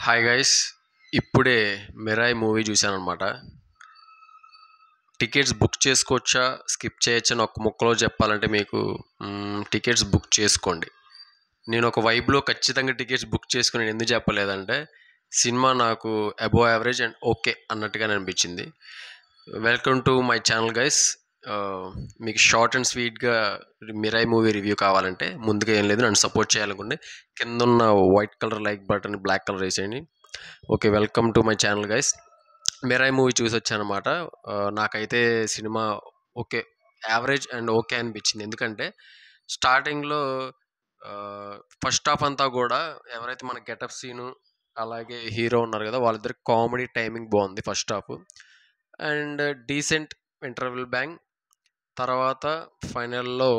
Hi guys, ఇప్పుడే Mirai movie చూశానమాట. Tickets book చేసుకోవచ్చా, skip చేయొచ్చని ఒక్క ముక్కలో చెప్పాలంటే మీకు టికెట్స్ బుక్ చేసుకోండి. నేను ఒక వైబ్లో ఖచ్చితంగా టికెట్స్ బుక్ చేసుకుని నేను ఎందుకు చెప్పలేదంటే సినిమా నాకు అబోవ్ యావరేజ్ అండ్ ఓకే అన్నట్టుగా అనిపించింది. Welcome to my channel guys. మీకు షార్ట్ అండ్ స్వీట్గా మిరాయ్ మూవీ రివ్యూ కావాలంటే ముందుగా ఏం లేదు, నన్ను సపోర్ట్ చేయాలనుకోండి కింద ఉన్న white colour like button black colour వేసేయండి. Okay, welcome to my channel guys. Mirai movie చూసి వచ్చానమాట. నాకైతే సినిమా ఓకే, యావరేజ్ అండ్ ఓకే అనిపించింది. ఎందుకంటే స్టార్టింగ్లో ఫస్ట్ హాఫ్ అంతా కూడా ఎవరైతే మన గెటప్ సీను అలాగే హీరో ఉన్నారు కదా, వాళ్ళిద్దరికి కామెడీ టైమింగ్ బాగుంది first half. And decent interval bang. తర్వాత ఫైనల్లో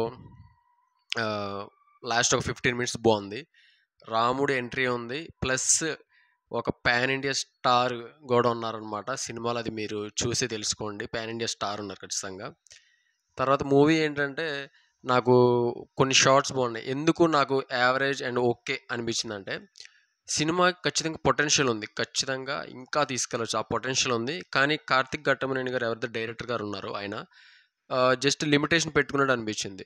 లాస్ట్ ఒక 15 మినిట్స్ బాగుంది. రాముడు ఎంట్రీ ఉంది, ప్లస్ ఒక పాన్ ఇండియా స్టార్ కూడా ఉన్నారనమాట సినిమాలో. అది మీరు చూసి తెలుసుకోండి, పాన్ ఇండియా స్టార్ ఉన్నారు ఖచ్చితంగా. తర్వాత మూవీ ఏంటంటే నాకు కొన్ని షార్ట్స్ బాగున్నాయి. ఎందుకు నాకు యావరేజ్ అండ్ ఓకే అనిపించిందంటే సినిమా ఖచ్చితంగా పొటెన్షియల్ ఉంది, ఖచ్చితంగా ఇంకా తీసుకెళ్ళచ్చు, ఆ పొటెన్షియల్ ఉంది. కానీ కార్తిక్ ఘట్టమనేని గారు ఎవరైతే డైరెక్టర్ గారు ఉన్నారో ఆయన జస్ట్ లిమిటేషన్ పెట్టుకున్నట్టు అనిపించింది.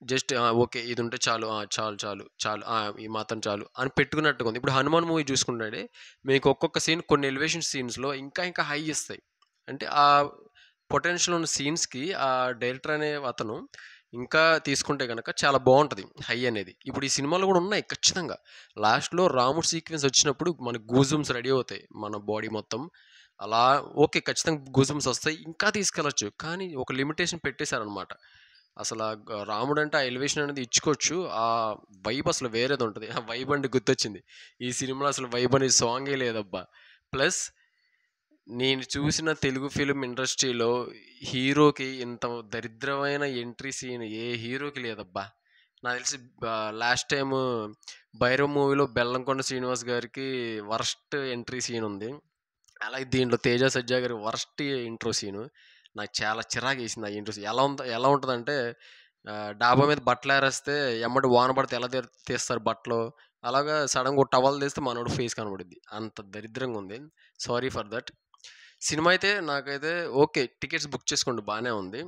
జస్ట్ ఓకే, ఇది ఉంటే చాలు, చాలు చాలు చాలు, ఈ మాత్రం చాలు అని పెట్టుకున్నట్టుగా ఉంది. ఇప్పుడు హనుమాన్ మూవీ చూసుకుంటే మీకు ఒక్కొక్క సీన్ కొన్ని ఎలివేషన్ సీన్స్లో ఇంకా ఇంకా హై ఇస్తాయి. అంటే ఆ పొటెన్షియల్ ఉన్న సీన్స్కి ఆ డైరెక్టర్ అనే అతను ఇంకా తీసుకుంటే కనుక చాలా బాగుంటుంది హై అనేది. ఇప్పుడు ఈ సినిమాలో కూడా ఉన్నాయి ఖచ్చితంగా. లాస్ట్లో రాముడు సీక్వెన్స్ వచ్చినప్పుడు మనకు గూజుమ్స్ రెడీ అవుతాయి, మన బాడీ మొత్తం అలా. ఓకే, ఖచ్చితంగా గూజుమ్స్ వస్తాయి, ఇంకా తీసుకెళ్ళచ్చు. కానీ ఒక లిమిటేషన్ పెట్టేశారనమాట. అసలు రాముడు అంటే ఆ ఎలివేషన్ అనేది ఇచ్చుకోవచ్చు, ఆ వైబ్ అసలు వేరేది ఉంటుంది. ఆ వైబ్ అంటే గుర్తొచ్చింది, ఈ సినిమాలో అసలు వైబ్ అనే సాంగే లేదబ్బా. ప్లస్ నేను చూసిన తెలుగు ఫిలిం ఇండస్ట్రీలో హీరోకి ఇంత దరిద్రమైన ఎంట్రీ సీన్ ఏ హీరోకి లేదబ్బా. నాకు తెలిసి లాస్ట్ టైం భైరవ్ మూవీలో బెల్లంకొండ శ్రీనివాస్ గారికి వర్స్ట్ ఎంట్రీ సీన్ ఉంది. అలాగే దీంట్లో తేజ సజ్జా గారి వర్స్ట్ ఇంట్రో సీను. నాకు చాలా చిరాకు వేసింది ఆ ఇంట్రో సీన్. ఎలా ఉంటుందంటే డాబా మీద బట్టలు ఆరేస్తే ఎమ్మటి వాన పడితే ఎలా తీస్తారు బట్టలు, అలాగా సడన్గా ఒక టవల్ తీస్తే మనోడు ఫేస్ కనబడుద్ది. అంత దరిద్రంగా ఉంది. Sorry for that. సినిమా అయితే నాకైతే ఓకే, టికెట్స్ బుక్ చేసుకోండి, బాగానే ఉంది.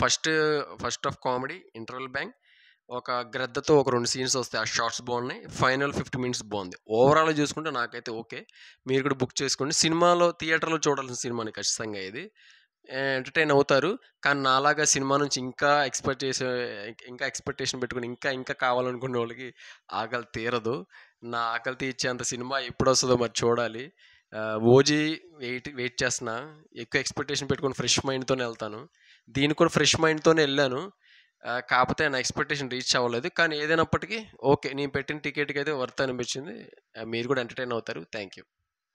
First of comedy, interval bank, ఒక గ్రద్దతో ఒక 2 సీన్స్ వస్తాయి, ఆ షార్ట్స్ బాగున్నాయి. ఫైనల్ 50 మినిట్స్ బాగుంది. ఓవరాల్ చూసుకుంటే నాకైతే ఓకే, మీరు కూడా బుక్ చేసుకోండి. సినిమాలో థియేటర్లో చూడాల్సిన సినిమాని ఖచ్చితంగా ఇది. ఎంటర్టైన్ అవుతారు. కానీ నాలాగా సినిమా నుంచి ఇంకా ఎక్స్పెక్టేషన్ పెట్టుకుని ఇంకా ఇంకా కావాలనుకునే వాళ్ళకి ఆకలి తీరదు. నా ఆకలి తీర్చేంత సినిమా ఎప్పుడు వస్తుందో మరి చూడాలి. ఓజీ వెయిట్ చేస్తున్నా. ఎక్కువ ఎక్స్పెక్టేషన్ పెట్టుకుని ఫ్రెష్ మైండ్తోనే వెళ్తాను. దీనికి కూడా ఫ్రెష్ మైండ్తోనే వెళ్ళాను. కాకపోతే నా ఎక్స్పెక్టేషన్ రీచ్ అవ్వలేదు. కానీ ఏదైనప్పటికీ ఓకే, నేను పెట్టిన టికెట్కి అయితే వర్త్ అనిపించింది. మీరు కూడా ఎంటర్టైన్ అవుతారు. Thank you.